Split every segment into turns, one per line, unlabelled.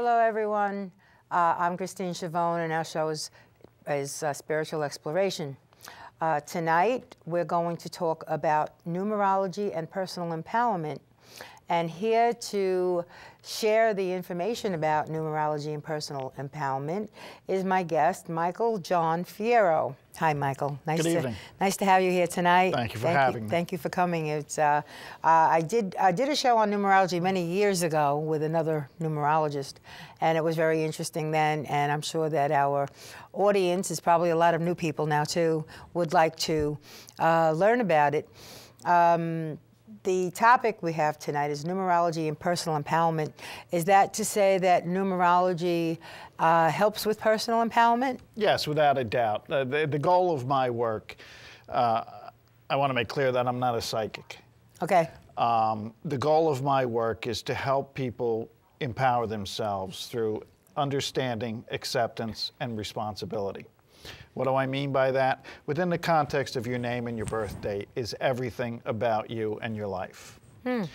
Hello, everyone. I'm Christine Schiavone, and our show is Spiritual Exploration. Tonight, we're going to talk about numerology and personal empowerment. And here to share the information about numerology and personal empowerment is my guest, Michael John Fierro. Hi, Michael.
Good evening.
Nice to have you here tonight.
Thank you for having me.
Thank you for coming. It's I did a show on numerology many years ago with another numerologist, and it was very interesting then. And I'm sure that our audience is probably a lot of new people now too would like to learn about it. The topic we have tonight is numerology and personal empowerment. Is that to say that numerology helps with personal empowerment?
Yes, without a doubt. The goal of my work, I want to make clear that I'm not a psychic.
Okay.
The goal of my work is to help people empower themselves through understanding, acceptance, and responsibility. What do I mean by that? Within the context of your name and your birth date is everything about you and your life. And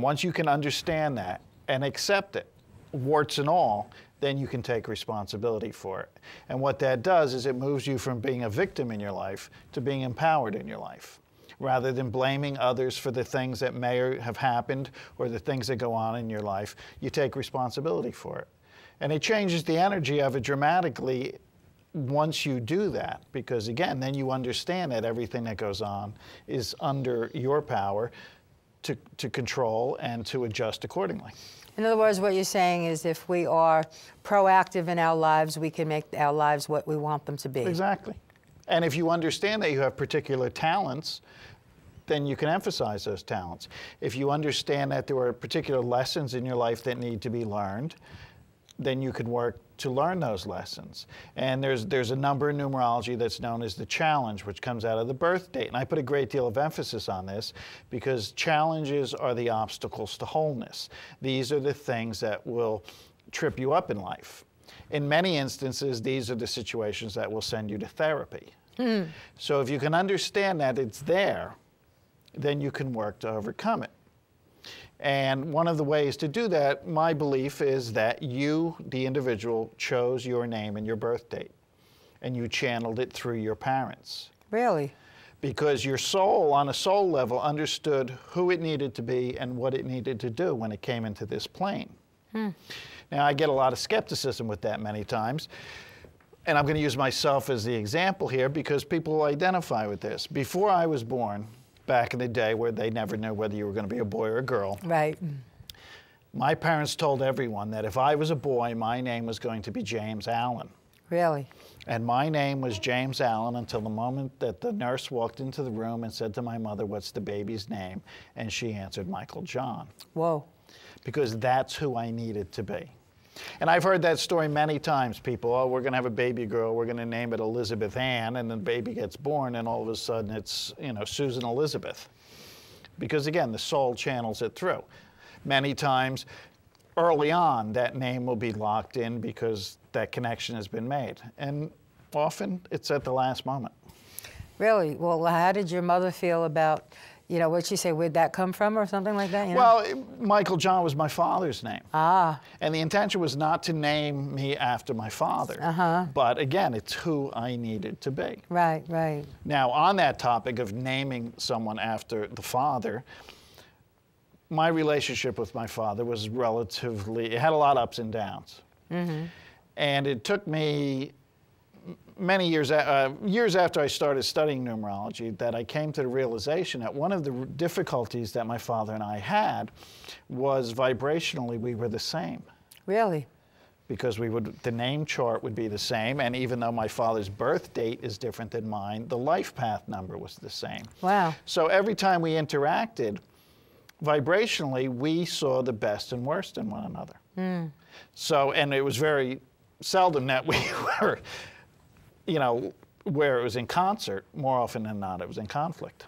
once you can understand that and accept it, warts and all, then you can take responsibility for it. And what that does is it moves you from being a victim in your life to being empowered in your life. Rather than blaming others for the things that may have happened or the things that go on in your life, you take responsibility for it. And it changes the energy of it dramatically once you do that, because again, then you understand that everything that goes on is under your power to control and to adjust accordingly.
In other words, what you're saying is if we are proactive in our lives, we can make our lives what we want them to be.
Exactly. And if you understand that you have particular talents, then you can emphasize those talents. If you understand that there are particular lessons in your life that need to be learned, then you can work to learn those lessons. And there's a number in numerology that's known as the challenge, which comes out of the birth date. And I put a great deal of emphasis on this because challenges are the obstacles to wholeness. These are the things that will trip you up in life. In many instances, these are the situations that will send you to therapy. So if you can understand that it's there, then you can work to overcome it. And one of the ways to do that, my belief, is that you, the individual, chose your name and your birth date, and you channeled it through your parents.
Really?
Because your soul, on a soul level, understood who it needed to be and what it needed to do when it came into this plane. Now, I get a lot of skepticism with that many times, and I'm going to use myself as the example here because people identify with this. Before I was born, back in the day where they never knew whether you were going to be a boy or a girl.
Right.
My parents told everyone that if I was a boy, my name was going to be James Allen.
Really?
And my name was James Allen until the moment that the nurse walked into the room and said to my mother, "What's the baby's name?" And she answered, "Michael John."
Whoa.
Because that's who I needed to be. And I've heard that story many times. People, oh, we're going to have a baby girl, we're going to name it Elizabeth Ann, and then the baby gets born, and all of a sudden it's, Susan Elizabeth. Because again, the soul channels it through. Many times, early on, that name will be locked in because that connection has been made. And often, it's at the last moment.
Really? Well, how did your mother feel about, what'd she say, where'd that come from or something like that?
Well, Michael John was my father's name.
Ah.
And the intention was not to name me after my father. But again, it's who I needed to be.
Right, right.
Now, on that topic of naming someone after the father, my relationship with my father was it had a lot of ups and downs. And it took me many years after I started studying numerology that I came to the realization that one of the difficulties that my father and I had was vibrationally we were the same.
Really?
Because the name chart would be the same, and even though my father's birth date is different than mine, the life path number was the same.
Wow.
So every time we interacted, vibrationally, we saw the best and worst in one another. So, and it was very seldom that we were, where it was in concert. More often than not, it was in conflict.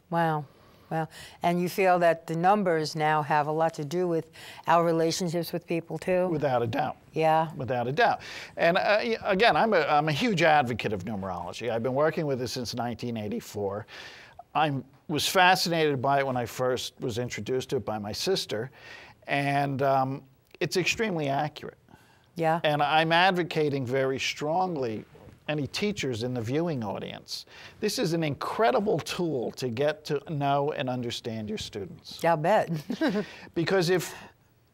Wow. Well, and you feel that the numbers now have a lot to do with our relationships with people too?
Without a doubt.
Yeah.
Without a doubt. And again, I'm a huge advocate of numerology. I've been working with it since 1984. I was fascinated by it when I first was introduced to it by my sister, and it's extremely accurate.
Yeah.
And I'm advocating very strongly, any teachers in the viewing audience, this is an incredible tool to get to know and understand your students.
Yeah, I'll bet.
Because if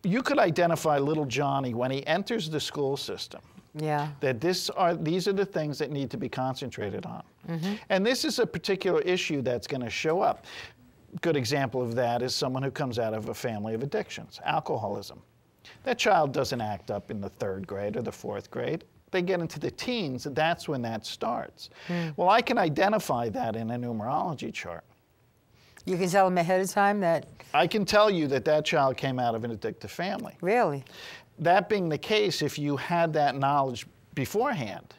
you could identify little Johnny when he enters the school system,
yeah.
that these are the things that need to be concentrated on. And this is a particular issue that's going to show up. Good example of that is someone who comes out of a family of addictions, alcoholism. That child doesn't act up in the 3rd grade or the 4th grade. They get into the teens, and that's when that starts. Well, I can identify that in a numerology chart.
You can tell them ahead of time that?
I can tell you that that child came out of an addictive family.
Really?
That being the case, if you had that knowledge beforehand,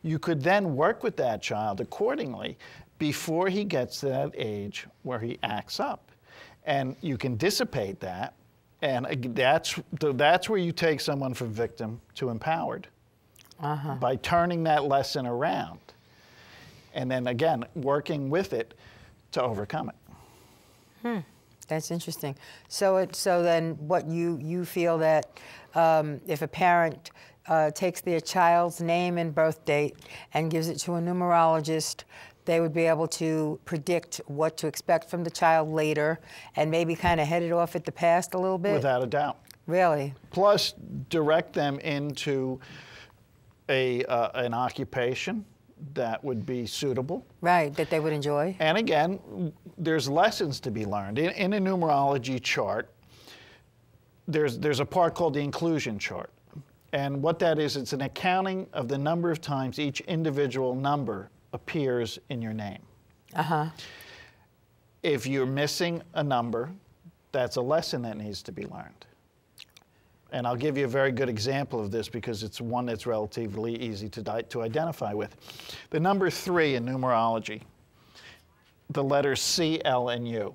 you could then work with that child accordingly before he gets to that age where he acts up. And you can dissipate that, and that's where you take someone from victim to empowered. By turning that lesson around. And then again, working with it to overcome it.
That's interesting. So then what you feel that if a parent takes their child's name and birth date and gives it to a numerologist, they would be able to predict what to expect from the child later and maybe kind of head it off at the past a little bit?
Without a doubt.
Really?
Plus, direct them into an occupation that would be suitable.
Right, that they would enjoy.
And again, there's lessons to be learned. In a numerology chart, there's a part called the inclusion chart. And what that is, it's an accounting of the number of times each individual number appears in your name. If you're missing a number, that's a lesson that needs to be learned. And I'll give you a very good example of this because it's one that's relatively easy to identify with. The number 3 in numerology, the letters C, L, and U.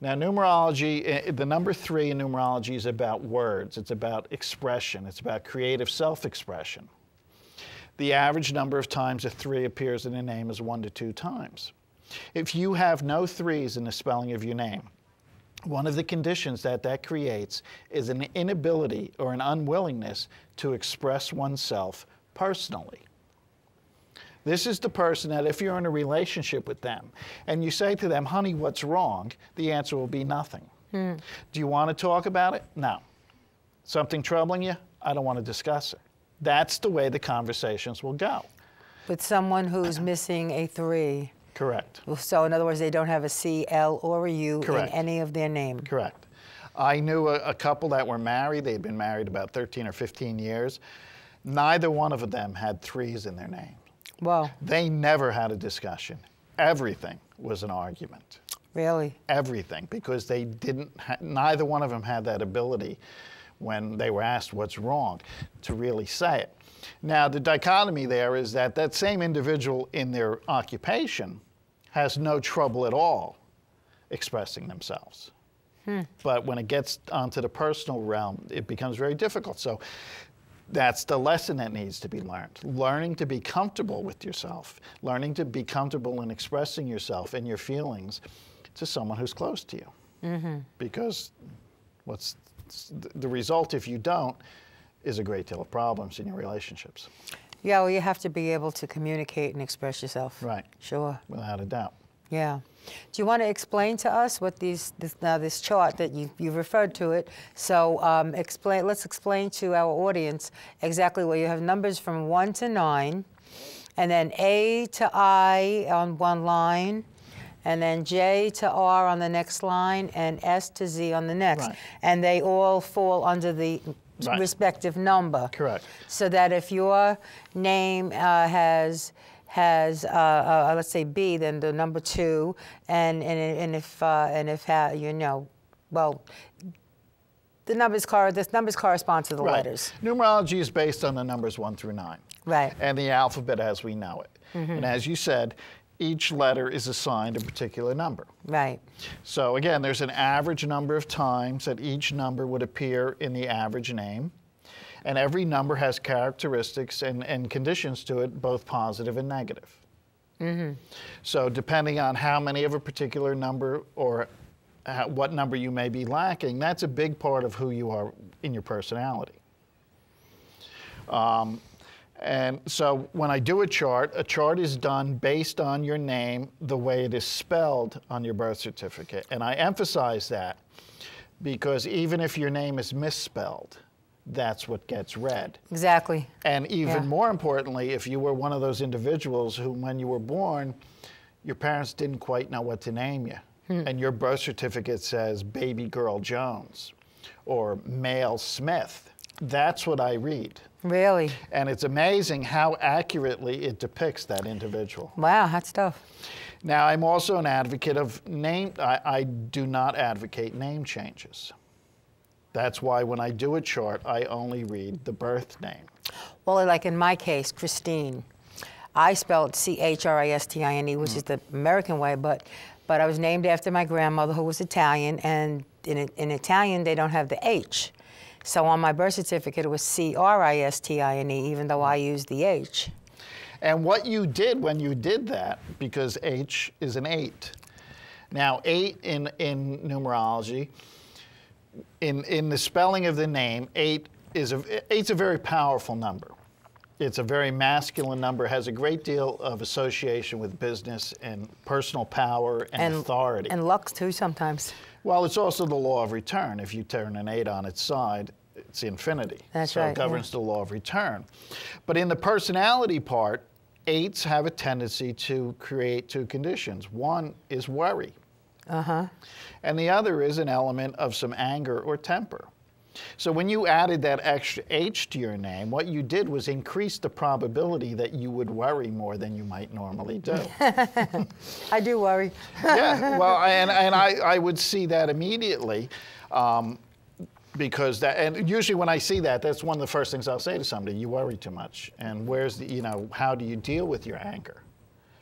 Now numerology, the number 3 in numerology is about words. It's about expression. It's about creative self-expression. The average number of times a 3 appears in a name is 1 to 2 times. If you have no 3s in the spelling of your name, one of the conditions that creates is an inability or an unwillingness to express oneself personally. This is the person that if you're in a relationship with them and you say to them, honey, what's wrong? The answer will be nothing. Do you want to talk about it? No. Something troubling you? I don't want to discuss it. That's the way the conversations will go.
With someone who's missing a 3.
Correct.
So in other words, they don't have a C, L, or a U
Correct.
in any of their name.
Correct. I knew a couple that were married. They'd been married about 13 or 15 years. Neither one of them had 3s in their name.
Wow.
They never had a discussion. Everything was an argument.
Really?
Everything, because they didn't, neither one of them had that ability when they were asked what's wrong to really say it. Now, the dichotomy there is that that same individual in their occupation has no trouble at all expressing themselves. But when it gets onto the personal realm, it becomes very difficult. So that's the lesson that needs to be learned. Learning to be comfortable with yourself, learning to be comfortable in expressing yourself and your feelings to someone who's close to you. Because what's the result if you don't is a great deal of problems in your relationships.
Yeah, well, you have to be able to communicate and express yourself.
Right.
Sure.
Without a doubt.
Yeah. Do you want to explain to us what this chart that you referred to it? So let's explain to our audience exactly where you have numbers from 1 to 9, and then A to I on one line, and then J to R on the next line, and S to Z on the next.
Right.
And they all fall under the respective number.
Correct.
So that if your name has let's say B, then the number 2, and if you know, well, the numbers correspond to the letters.
Numerology is based on the numbers 1 through 9.
Right.
And the alphabet as we know it. And as you said, each letter is assigned a particular number.
Right.
So again, there's an average number of times that each number would appear in the average name. And every number has characteristics and conditions to it, both positive and negative. So depending on how many of a particular number or what number you may be lacking, that's a big part of who you are in your personality. And so when I do a chart is done based on your name, the way it is spelled on your birth certificate. And I emphasize that because even if your name is misspelled, that's what gets read.
Exactly.
And even more importantly, if you were one of those individuals who, when you were born, your parents didn't quite know what to name you, and your birth certificate says Baby Girl Jones or Male Smith, that's what I read.
Really?
And it's amazing how accurately it depicts that individual.
Wow, that's tough.
Now, I'm also an advocate of name. I do not advocate name changes. That's why when I do a chart, I only read the birth name.
Well, like in my case, Christine, I spelled Christine, which is the American way, but I was named after my grandmother, who was Italian, and in Italian, they don't have the H. So on my birth certificate, it was Christine, even though I used the H.
And what you did when you did that, because H is an 8. Now, 8 in numerology, in the spelling of the name, 8's a very powerful number. It's a very masculine number, has a great deal of association with business and personal power and authority.
And luck too sometimes.
Well, it's also the law of return. If you turn an 8 on its side, it's infinity.
That's right.
So it governs the law of return. But in the personality part, 8s have a tendency to create two conditions. One is worry. And the other is an element of some anger or temper. So when you added that extra H to your name, what you did was increase the probability that you would worry more than you might normally do.
I do worry.
Yeah, well, and I would see that immediately because and usually when I see that, that's one of the first things I'll say to somebody, you worry too much. And where's the, how do you deal with your anger?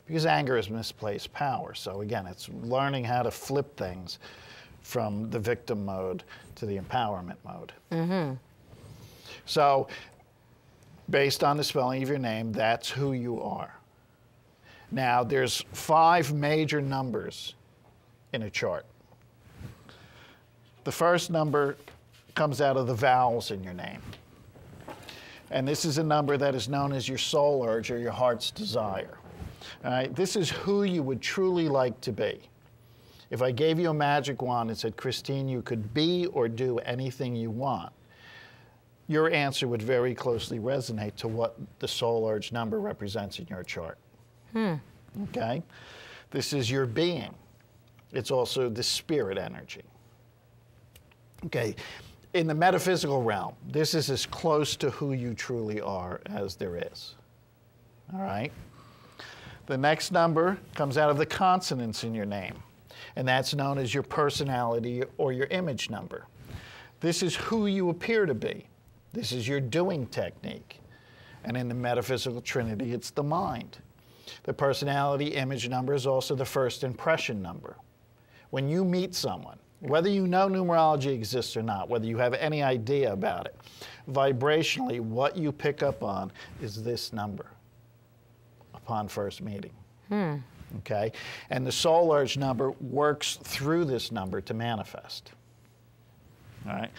Because anger is misplaced power. So again, it's learning how to flip things from the victim mode to the empowerment mode. So based on the spelling of your name, that's who you are. Now, there's 5 major numbers in a chart. The first number comes out of the vowels in your name. And this is a number that is known as your soul urge or your heart's desire. All right? This is who you would truly like to be. If I gave you a magic wand and said, Christine, you could be or do anything you want, your answer would very closely resonate to what the soul urge number represents in your chart. Okay? This is your being. It's also the spirit energy. Okay? In the metaphysical realm, this is as close to who you truly are as there is. All right? The next number comes out of the consonants in your name, and that's known as your personality or your image number. This is who you appear to be. This is your doing technique. And in the metaphysical trinity, it's the mind. The personality image number is also the first impression number. When you meet someone, whether you know numerology exists or not, whether you have any idea about it, vibrationally, what you pick up on is this number upon first meeting. Okay? And the soul urge number works through this number to manifest. All right?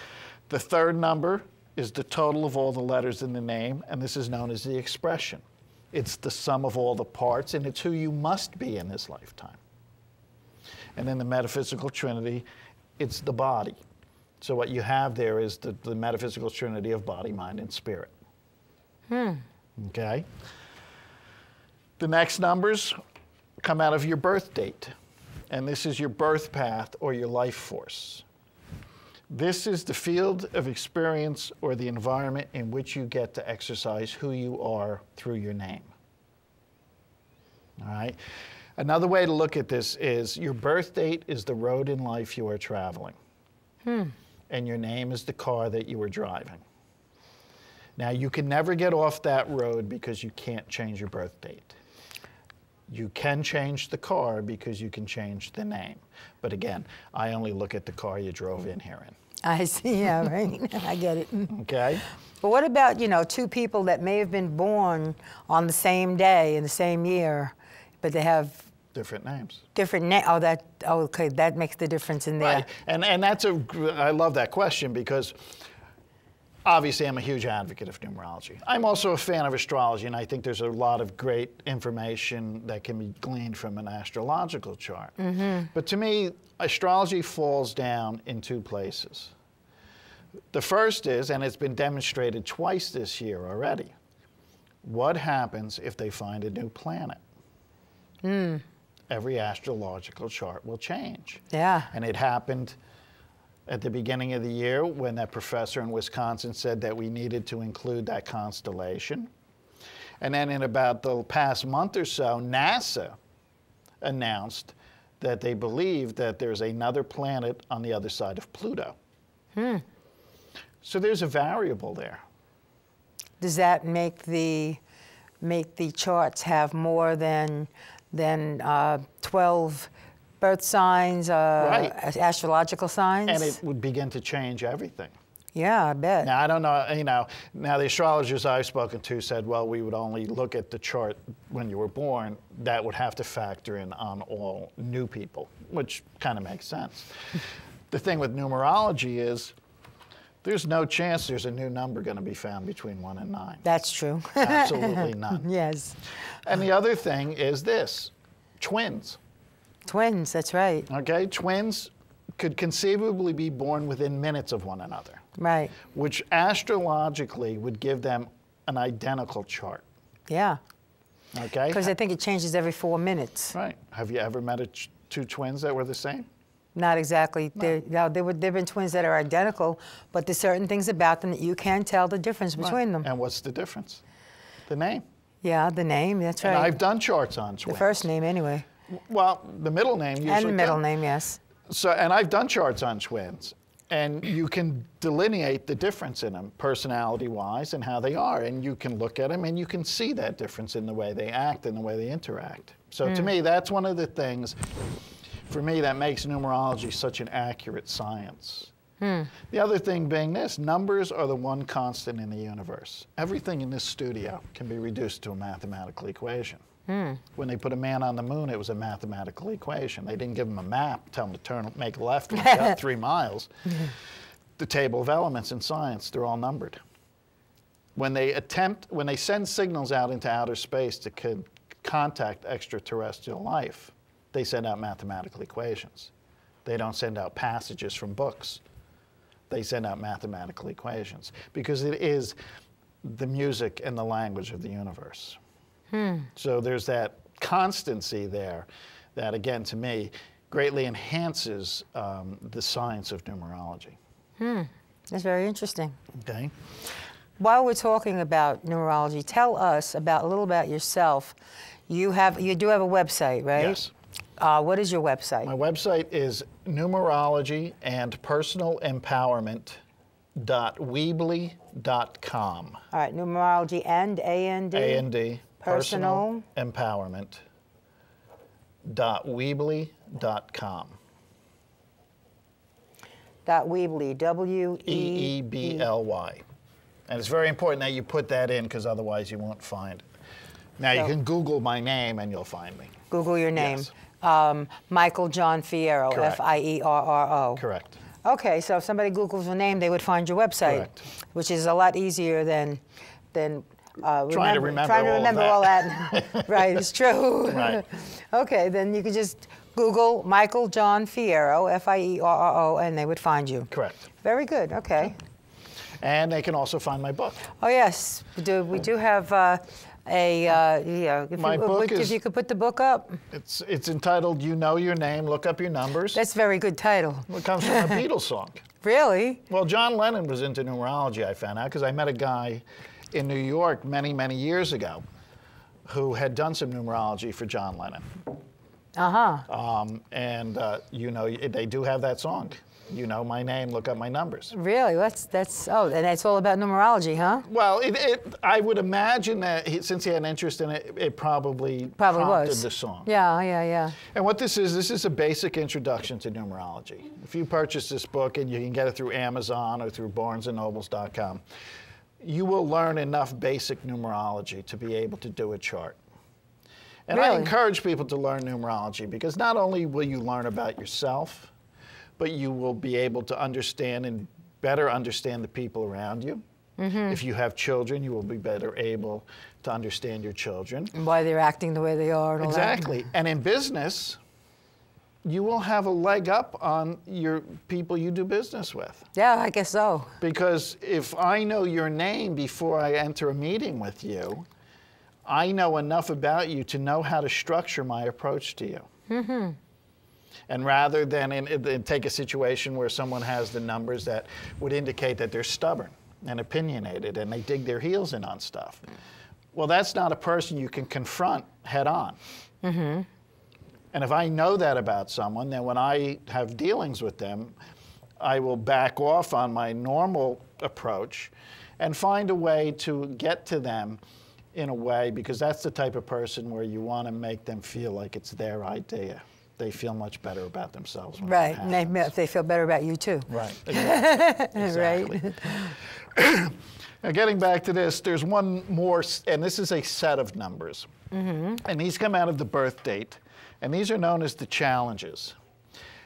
The third number is the total of all the letters in the name, and this is known as the expression. It's the sum of all the parts, and it's who you must be in this lifetime. And in the metaphysical trinity, it's the body. So what you have there is the metaphysical trinity of body, mind, and spirit. Okay? The next numbers come out of your birth date, and this is your birth path or your life force. This is the field of experience or the environment in which you get to exercise who you are through your name. All right? Another way to look at this is your birth date is the road in life you are traveling. And your name is the car that you are driving. Now, you can never get off that road because you can't change your birth date. You can change the car because you can change the name. But again, I only look at the car you drove in here in.
I see, yeah, right. I get it.
Okay?
But what about, two people that may have been born on the same day in the same year, but they have
different names.
Different name. Okay, that makes the difference in there.
Right. And I love that question because obviously, I'm a huge advocate of numerology. I'm also a fan of astrology, and I think there's a lot of great information that can be gleaned from an astrological chart. But to me, astrology falls down in two places. The first is, and it's been demonstrated twice this year already, what happens if they find a new planet? Every astrological chart will change.
Yeah.
And it happened at the beginning of the year when that professor in Wisconsin said that we needed to include that constellation. And then in about the past month or so, NASA announced that they believe that there's another planet on the other side of Pluto. So there's a variable there.
Does that make the charts have more than 12 birth signs,
Right.
astrological signs?
And it would begin to change everything.
Yeah, I bet.
Now, I don't know, now the astrologers I've spoken to said, well, we would only look at the chart when you were born. That would have to factor in on all new people, which kind of makes sense. The thing with numerology is there's no chance there's a new number going to be found between 1 and 9.
That's true.
Absolutely none.
Yes.
And the other thing is this, twins.
Twins, that's right.
Okay, twins could conceivably be born within minutes of one another.
Right.
Which astrologically would give them an identical chart.
Yeah.
Okay?
Because I think it changes every 4 minutes.
Right. Have you ever met two twins that were the same?
Not exactly.
No.
There have been twins that are identical, but there's certain things about them that you can tell the difference between them.
And what's the difference? The name.
Yeah, the name, that's right.
And I've done charts on twins.
The first name, anyway.
Well, the middle name usually.
And the middle name, yes.
So, and I've done charts on twins. And you can delineate the difference in them, personality-wise, and how they are. And you can look at them, and you can see that difference in the way they act and the way they interact. So to me, that's one of the things, for me, that makes numerology such an accurate science. The other thing being this, numbers are the one constant in the universe. Everything in this studio can be reduced to a mathematical equation. When they put a man on the moon, it was a mathematical equation. They didn't give him a map, tell him to turn, make a left when he got 3 miles. The table of elements in science, they're all numbered. When they send signals out into outer space to contact extraterrestrial life, they send out mathematical equations. They don't send out passages from books. They send out mathematical equations because it is the music and the language of the universe. So there's that constancy there that, again, to me, greatly enhances the science of numerology.
That's very interesting.
Okay.
While we're talking about numerology, tell us a little about yourself. You do have a website, right?
Yes.
What is your website?
My website is numerology and personal empowerment.weebly.com.
All right, numerology and A-N-D?
A-N-D.
Personal
empowerment.weebly.com.
Weebly, W-E-E-B-L-Y.
E-E-B-L-Y. And it's very important that you put that in because otherwise you won't find it. Now you can Google my name and you'll find me.
Google your name.
Yes.
Michael John Fierro,
Correct.
F-I-E-R-R-O.
Correct.
Okay, so if somebody Googles your name, they would find your website,
Correct.
which is a lot easier than
trying to remember
all that. Right, it's true.
Right.
Okay, then you could just Google Michael John Fierro, F-I-E-R-R-O, and they would find you.
Correct.
Very good, okay.
And they can also find my book.
Oh, yes, we do have if you could put the book up.
It's entitled You Know Your Name, Look Up Your Numbers.
That's a very good title.
It comes from a Beatles song.
Really?
Well, John Lennon was into numerology, I found out, because I met a guy in New York many, many years ago who had done some numerology for John Lennon. They do have that song. You know my name, look up my numbers.
Really? And that's all about numerology, huh?
Well, I would imagine that since he had an interest in it, it probably prompted
was
the song.
Yeah.
And what this is a basic introduction to numerology. If you purchase this book, and you can get it through Amazon or through barnesandnobles.com, you will learn enough basic numerology to be able to do a chart. And
really?
I encourage people to learn numerology because not only will you learn about yourself, but you will be able to understand and better understand the people around you. If you have children, you will be better able to understand your children.
And why they're acting the way they are and all
Exactly.
that.
And in business, you will have a leg up on your people you do business with.
Yeah, I guess so.
Because if I know your name before I enter a meeting with you, I know enough about you to know how to structure my approach to you. Mm-hmm. And rather than take a situation where someone has the numbers that would indicate that they're stubborn and opinionated and they dig their heels in on stuff. Well, that's not a person you can confront head on. Mm-hmm. And if I know that about someone, then when I have dealings with them, I will back off on my normal approach and find a way to get to them in a way, because that's the type of person where you want to make them feel like it's their idea. They feel much better about themselves.
Right, and they feel better about you too.
Right, exactly. Exactly.
Right.
Now, getting back to this, there's one more, and this is a set of numbers. Mm-hmm. And these come out of the birth date, and these are known as the challenges.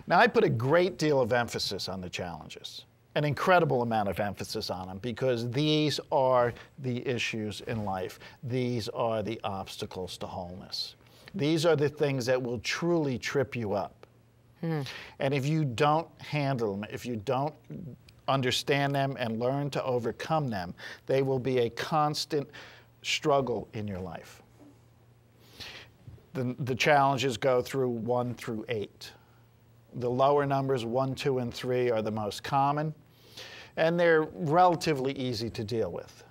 Now, I put a great deal of emphasis on the challenges, an incredible amount of emphasis on them, because these are the issues in life. These are the obstacles to wholeness. These are the things that will truly trip you up. And if you don't handle them, if you don't understand them and learn to overcome them, they will be a constant struggle in your life. The challenges go through 1 through 8. The lower numbers, 1, 2, and 3, are the most common, and they're relatively easy to deal with.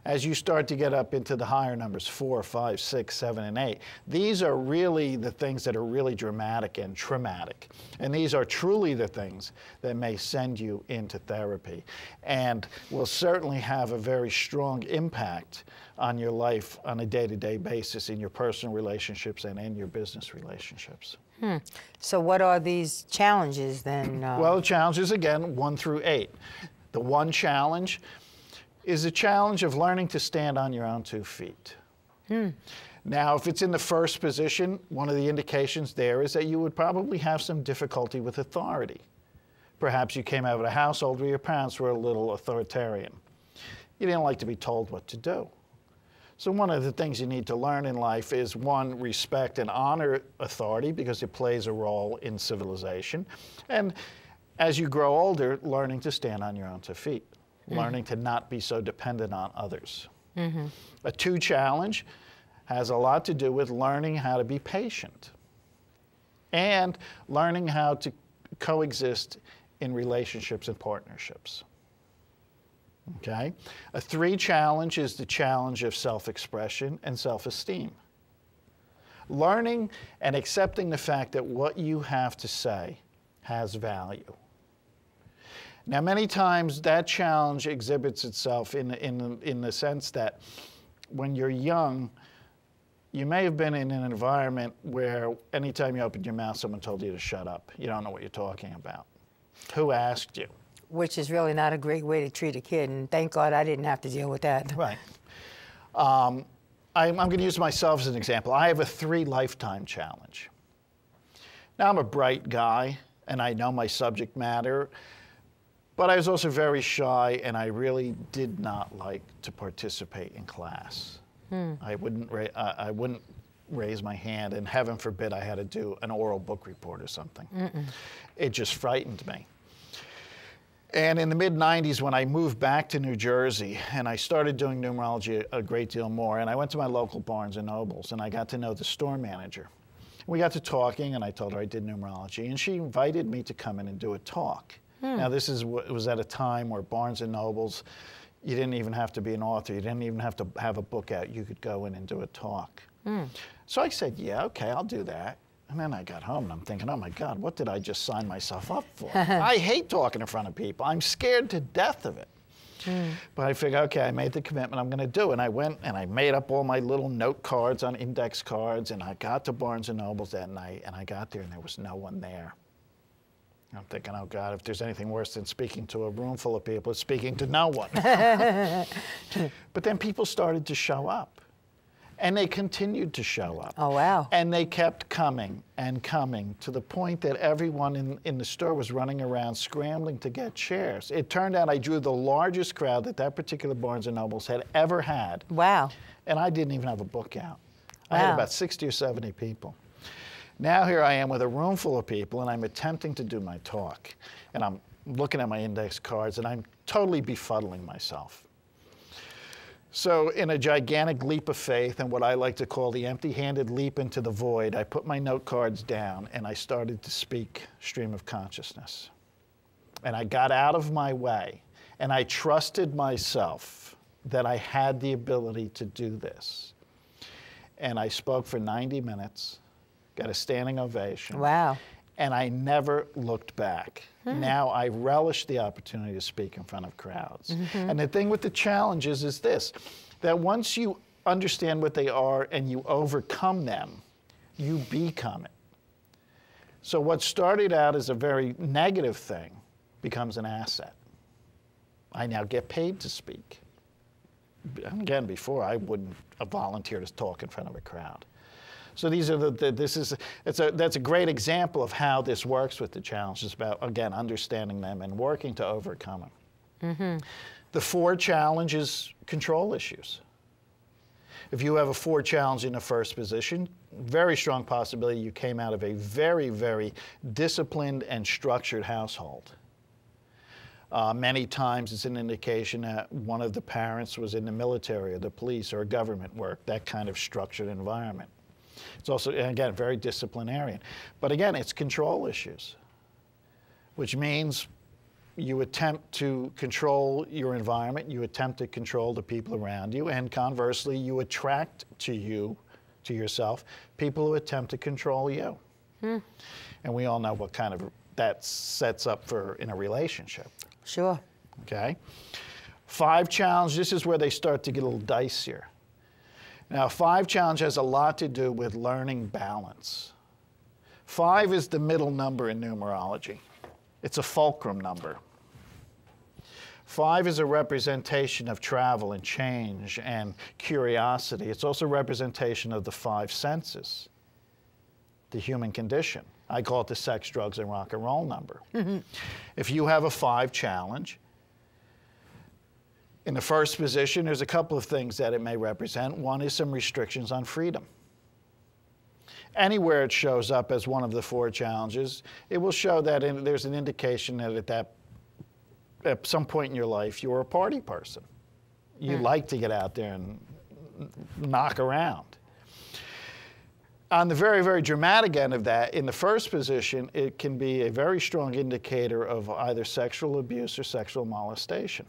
As you start to get up into the higher numbers, 4, 5, 6, 7, and 8, these are really the things that are really dramatic and traumatic. And these are truly the things that may send you into therapy and will certainly have a very strong impact on your life on a day-to-day basis in your personal relationships and in your business relationships.
So what are these challenges then?
Well, the challenges, again, 1 through 8. The 1 challenge is a challenge of learning to stand on your own 2 feet. Now, if it's in the first position, one of the indications there is that you would probably have some difficulty with authority. Perhaps you came out of a household where your parents were a little authoritarian. You didn't like to be told what to do. So one of the things you need to learn in life is, 1, respect and honor authority, because it plays a role in civilization. And as you grow older, learning to stand on your own 2 feet. Learning to not be so dependent on others. A 2 challenge has a lot to do with learning how to be patient and learning how to coexist in relationships and partnerships. Okay? A 3 challenge is the challenge of self-expression and self-esteem. Learning and accepting the fact that what you have to say has value. Now, many times that challenge exhibits itself in the sense that when you're young, you may have been in an environment where anytime you opened your mouth, someone told you to shut up. You don't know what you're talking about. Who asked you?
Which is really not a great way to treat a kid, and thank God I didn't have to deal with that.
Right. I'm going to use myself as an example. I have a 3 lifetime challenge. Now, I'm a bright guy, and I know my subject matter. But I was also very shy, and I really did not like to participate in class. I wouldn't raise my hand, and heaven forbid I had to do an oral book report or something. It just frightened me. And in the mid-90s, when I moved back to New Jersey, and I started doing numerology a great deal more, and I went to my local Barnes & Nobles, and I got to know the store manager. We got to talking, and I told her I did numerology, and she invited me to come in and do a talk. Now, this was at a time where Barnes & Nobles, you didn't even have to be an author. You didn't even have to have a book out. You could go in and do a talk. So I said, yeah, okay, I'll do that. And then I got home, and I'm thinking, oh, my God, what did I just sign myself up for? I hate talking in front of people. I'm scared to death of it. But I figured, okay, I made the commitment. I'm going to do it. And I went, and I made up all my little note cards on index cards, and I got to Barnes & Nobles that night, and I got there, and there was no one there. I'm thinking, oh, God, if there's anything worse than speaking to a room full of people, it's speaking to no one. But then people started to show up. And they continued to show up.
Oh, wow.
And they kept coming and coming to the point that everyone in the store was running around scrambling to get chairs. It turned out I drew the largest crowd that that particular Barnes & Nobles had ever had.
Wow.
And I didn't even have a book out. I
Wow.
had about 60 or 70 people. Now here I am with a room full of people, and I'm attempting to do my talk. And I'm looking at my index cards, and I'm totally befuddling myself. So in a gigantic leap of faith, and what I like to call the empty-handed leap into the void, I put my note cards down, and I started to speak stream of consciousness. And I got out of my way, and I trusted myself that I had the ability to do this. And I spoke for 90 minutes, got a standing ovation.
Wow.
And I never looked back. Now I relish the opportunity to speak in front of crowds. And the thing with the challenges is this, that once you understand what they are and you overcome them, you become it. So what started out as a very negative thing becomes an asset. I now get paid to speak. Again, before I wouldn't volunteer to talk in front of a crowd. So these are that's a great example of how this works with the challenges, about, again, understanding them and working to overcome them. The 4 challenges, control issues. If you have a 4 challenge in the first position, very strong possibility you came out of a very, very disciplined and structured household. Many times it's an indication that one of the parents was in the military or the police or government work, that kind of structured environment. It's also, again, very disciplinarian. But again, it's control issues, which means you attempt to control your environment, you attempt to control the people around you, and conversely, you attract to yourself, people who attempt to control you. And we all know what kind of that sets up for in a relationship.
Sure.
Okay? 5 challenge, this is where they start to get a little dicier. Now, 5 challenge has a lot to do with learning balance. 5 is the middle number in numerology. It's a fulcrum number. 5 is a representation of travel and change and curiosity. It's also a representation of the 5 senses, the human condition. I call it the sex, drugs, and rock and roll number. If you have a 5 challenge, in the first position, there's a couple of things that it may represent. One is some restrictions on freedom. Anywhere it shows up as one of the 4 challenges, it will show that there's an indication that at some point in your life, you were a party person. You like to get out there and knock around. On the very, very dramatic end of that, in the first position, it can be a very strong indicator of either sexual abuse or sexual molestation.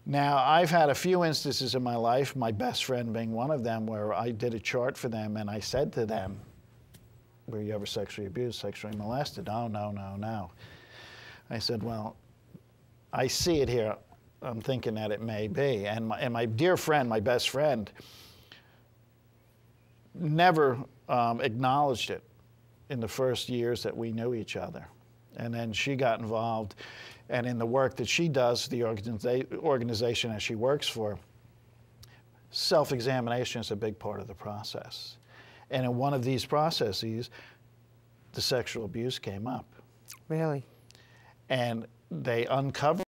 Now, I've had a few instances in my life, my best friend being one of them, where I did a chart for them and I said to them, were you ever sexually abused, sexually molested? Oh, no, no, no. I said, well, I see it here. I'm thinking that it may be. And my dear friend, my best friend, never acknowledged it in the first years that we knew each other. And then she got involved, and in the work that she does, the organization that she works for, self-examination is a big part of the process. And in one of these processes, the sexual abuse came up.
Really?
And they uncovered